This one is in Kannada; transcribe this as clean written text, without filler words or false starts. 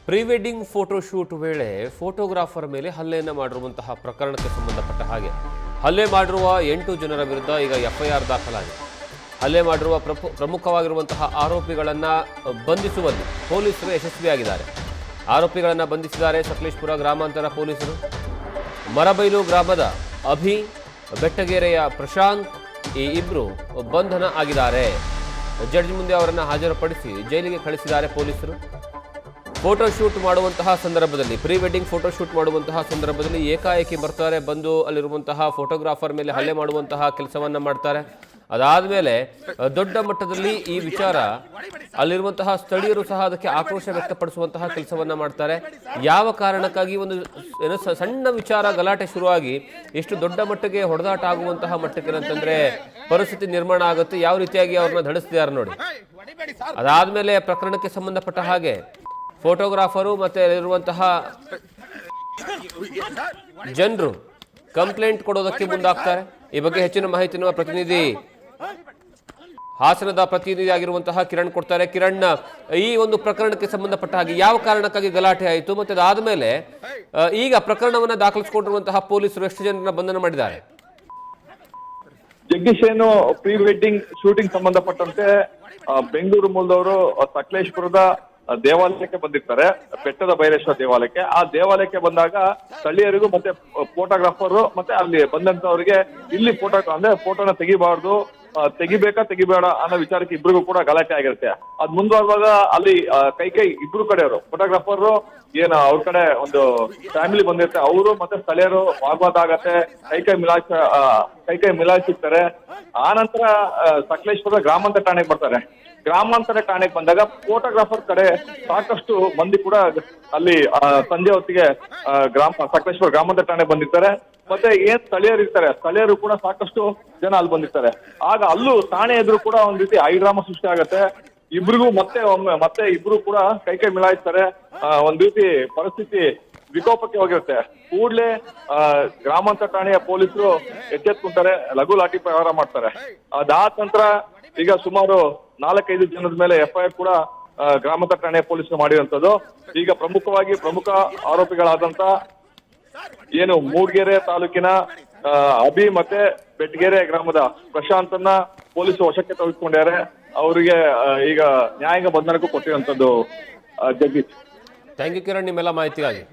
ಪ್ರೀ ವೆಡ್ಡಿಂಗ್ ಫೋಟೋಶೂಟ್ ವೇಳೆ ಫೋಟೋಗ್ರಾಫರ್ ಮೇಲೆ ಹಲ್ಲೆಯನ್ನು ಮಾಡಿರುವಂತಹ ಪ್ರಕರಣಕ್ಕೆ ಸಂಬಂಧಪಟ್ಟ ಹಾಗೆ ಹಲ್ಲೆ ಮಾಡಿರುವ 8 ಜನರ ವಿರುದ್ಧ ಈಗ ಎಫ್ಐಆರ್ ದಾಖಲಾಗಿದೆ. ಹಲ್ಲೆ ಮಾಡಿರುವ ಪ್ರಮುಖವಾಗಿರುವಂತಹ ಆರೋಪಿಗಳನ್ನು ಬಂಧಿಸುವಲ್ಲಿ ಪೊಲೀಸರು ಯಶಸ್ವಿಯಾಗಿದ್ದಾರೆ. ಆರೋಪಿಗಳನ್ನು ಬಂಧಿಸಿದ್ದಾರೆ ಸಕಲೇಶಪುರ ಗ್ರಾಮಾಂತರ ಪೊಲೀಸರು. ಮರಬೈಲು ಗ್ರಾಮದ ಅಭಿ, ಬೆಟ್ಟಗೆರೆಯ ಪ್ರಶಾಂತ್ ಈ ಇಬ್ಬರು ಬಂಧನ ಆಗಿದ್ದಾರೆ. ಜಡ್ಜ್ ಮುಂದೆ ಅವರನ್ನು ಹಾಜರುಪಡಿಸಿ ಜೈಲಿಗೆ ಕಳಿಸಿದ್ದಾರೆ ಪೊಲೀಸರು. ಫೋಟೋಶೂಟ್ ಮಾಡುವಂತಹ ಸಂದರ್ಭದಲ್ಲಿ, ಪ್ರೀ ವೆಡ್ಡಿಂಗ್ ಫೋಟೋಶೂಟ್ ಮಾಡುವಂತಹ ಸಂದರ್ಭದಲ್ಲಿ ಏಕಾಏಕಿ ಬರ್ತಾರೆ, ಬಂದು ಅಲ್ಲಿರುವಂತಹ ಫೋಟೋಗ್ರಾಫರ್ ಮೇಲೆ ಹಲ್ಲೆ ಮಾಡುವಂತಹ ಕೆಲಸವನ್ನು ಮಾಡ್ತಾರೆ. ಅದಾದಮೇಲೆ ದೊಡ್ಡ ಮಟ್ಟದಲ್ಲಿ ಈ ವಿಚಾರ ಅಲ್ಲಿರುವಂತಹ ಸ್ಥಳೀಯರು ಸಹ ಅದಕ್ಕೆ ಆಕ್ರೋಶ ವ್ಯಕ್ತಪಡಿಸುವಂತಹ ಕೆಲಸವನ್ನ ಮಾಡ್ತಾರೆ. ಯಾವ ಕಾರಣಕ್ಕಾಗಿ ಒಂದು ಸಣ್ಣ ವಿಚಾರ ಗಲಾಟೆ ಶುರುವಾಗಿ ಎಷ್ಟು ದೊಡ್ಡ ಮಟ್ಟಿಗೆ ಹೊಡೆದಾಟ ಆಗುವಂತಹ ಮಟ್ಟಕ್ಕೆ ಅಂತಂದ್ರೆ ಪರಿಸ್ಥಿತಿ ನಿರ್ಮಾಣ ಆಗುತ್ತೆ. ಯಾವ ರೀತಿಯಾಗಿ ಅವ್ರನ್ನ ಧಡಿಸ್ತಿದ್ದಾರೆ ನೋಡಿ. ಅದಾದ್ಮೇಲೆ ಪ್ರಕರಣಕ್ಕೆ ಸಂಬಂಧಪಟ್ಟ ಹಾಗೆ ಫೋಟೋಗ್ರಾಫರು ಮತ್ತೆ ಇರುವಂತಹ ಜನರು ಕಂಪ್ಲೇಂಟ್ ಕೊಡೋದಕ್ಕೆ ಮುಂದಾಗ್ತಾರೆ. ಈ ಬಗ್ಗೆ ಹೆಚ್ಚಿನ ಮಾಹಿತಿ ನಮ್ಮ ಪ್ರತಿನಿಧಿ ಹಾಸನದ ಪ್ರತಿನಿಧಿ ಆಗಿರುವಂತಹ ಕಿರಣ್ ಕೊಡ್ತಾರೆ. ಕಿರಣ್, ಈ ಒಂದು ಪ್ರಕರಣಕ್ಕೆ ಸಂಬಂಧಪಟ್ಟ ಹಾಗೆ ಯಾವ ಕಾರಣಕ್ಕಾಗಿ ಗಲಾಟೆ ಆಯಿತು, ಮತ್ತೆ ಅದಾದ್ಮೇಲೆ ಈಗ ಪ್ರಕರಣವನ್ನ ದಾಖಲಿಸಿಕೊಂಡಿರುವಂತಹ ಪೊಲೀಸರು ಎಷ್ಟು ಜನರನ್ನ ಬಂಧನ ಮಾಡಿದ್ದಾರೆ? ಜಗದೀಶ್, ಏನು ಪ್ರೀ ವೆಡ್ಡಿಂಗ್ ಶೂಟಿಂಗ್ ಸಂಬಂಧಪಟ್ಟಂತೆ ಬೆಂಗಳೂರು ಮೂಲದವರು ಸಕಲೇಶಪುರದ ದೇವಾಲಯಕ್ಕೆ ಬಂದಿರ್ತಾರೆ, ಬೆಟ್ಟದ ಭೈರೇಶ್ವರ ದೇವಾಲಯಕ್ಕೆ. ಆ ದೇವಾಲಯಕ್ಕೆ ಬಂದಾಗ ಸ್ಥಳೀಯರಿಗೂ ಮತ್ತೆ ಫೋಟೋಗ್ರಾಫರ್ ಮತ್ತೆ ಅಲ್ಲಿ ಬಂದಂತವರಿಗೆ ಇಲ್ಲಿ ಫೋಟೋನ ತೆಗಿಬಾರ್ದು, ತೆಗಿಬೇಡ ಅನ್ನೋ ವಿಚಾರಕ್ಕೆ ಇಬ್ರಿಗೂ ಕೂಡ ಗಲಾಟೆ ಆಗಿರುತ್ತೆ. ಅದ್ ಮುಂದುವರೆದಾಗ ಅಲ್ಲಿ ಕೈ ಇಬ್ರು ಕಡೆಯವರು ಫೋಟೋಗ್ರಾಫರ್ ಅವ್ರ ಕಡೆ ಒಂದು ಫ್ಯಾಮಿಲಿ ಬಂದಿರುತ್ತೆ, ಅವರು ಮತ್ತೆ ಸ್ಥಳೀಯರು ವಾಗ್ವಾದ ಆಗತ್ತೆ, ಕೈ ಮಿಲಾಯಿಸಿರ್ತಾರೆ. ಆ ನಂತರ ಸಕಲೇಶ್ಪುರದ ಗ್ರಾಮಾಂತರ ಠಾಣೆಗೆ ಬರ್ತಾರೆ. ಗ್ರಾಮಾಂತರ ಠಾಣೆಗೆ ಬಂದಾಗ ಫೋಟೋಗ್ರಾಫರ್ ಕಡೆ ಸಾಕಷ್ಟು ಮಂದಿ ಕೂಡ ಅಲ್ಲಿ ಸಂಜೆ ಹೊತ್ತಿಗೆ ಸಕಲೇಶ್ಪುರ ಗ್ರಾಮಾಂತರ ಠಾಣೆ ಬಂದಿರ್ತಾರೆ. ಮತ್ತೆ ಏನ್ ಸ್ಥಳೀಯರು ಇರ್ತಾರೆ, ಸ್ಥಳೀಯರು ಕೂಡ ಸಾಕಷ್ಟು ಜನ ಅಲ್ಲಿ ಬಂದಿರ್ತಾರೆ. ಆಗ ಅಲ್ಲೂ ಠಾಣೆ ಎದುರು ಕೂಡ ಒಂದ್ ರೀತಿ ಹೈಡ್ರಾಮಾ ಸೃಷ್ಟಿ ಆಗತ್ತೆ. ಇಬ್ರಿಗೂ ಮತ್ತೆ ಇಬ್ರು ಕೂಡ ಕೈ ಮಿಲಾಯಿಸ್ತಾರೆ. ಒಂದ್ ರೀತಿ ಪರಿಸ್ಥಿತಿ ವಿಕೋಪಕ್ಕೆ ಹೋಗಿರುತ್ತೆ. ಕೂಡ್ಲೆ ಗ್ರಾಮಾಂತರ ಠಾಣೆಯ ಪೊಲೀಸರು ಎಚ್ಚೆತ್ಕೊಂತಾರೆ, ಲಘು ಲಾಠಿ ಪ್ರಹಾರ ಮಾಡ್ತಾರೆ. ಅದಾದ ನಂತರ ಈಗ ಸುಮಾರು 4-5 ಜನದ ಮೇಲೆ ಎಫ್ಐಆರ್ ಕೂಡ ಗ್ರಾಮಾಂತರ ಠಾಣೆಯ ಪೊಲೀಸರು ಮಾಡಿರುವಂತದ್ದು. ಈಗ ಪ್ರಮುಖ ಆರೋಪಿಗಳಾದಂತ ಏನು ಮೂಡಿಗೆರೆ ತಾಲೂಕಿನ ಅಭಿ ಮತ್ತೆ ಬೆಟ್ಟಗೆರೆ ಗ್ರಾಮದ ಪ್ರಶಾಂತನ್ನ ಪೊಲೀಸರು ವಶಕ್ಕೆ ತೆಗೆದುಕೊಂಡಿದ್ದಾರೆ. ಅವರಿಗೆ ಈಗ ನ್ಯಾಯಾಂಗ ಬಂಧನಕ್ಕೂ ಕೊಟ್ಟಿರುವಂತದ್ದು. ಜಗದೀಶ್, ಥ್ಯಾಂಕ್ ಯು ಕಿರಣ್, ನಿಮ್ಮೆಲ್ಲ ಮಾಹಿತಿಗಾಗಿ.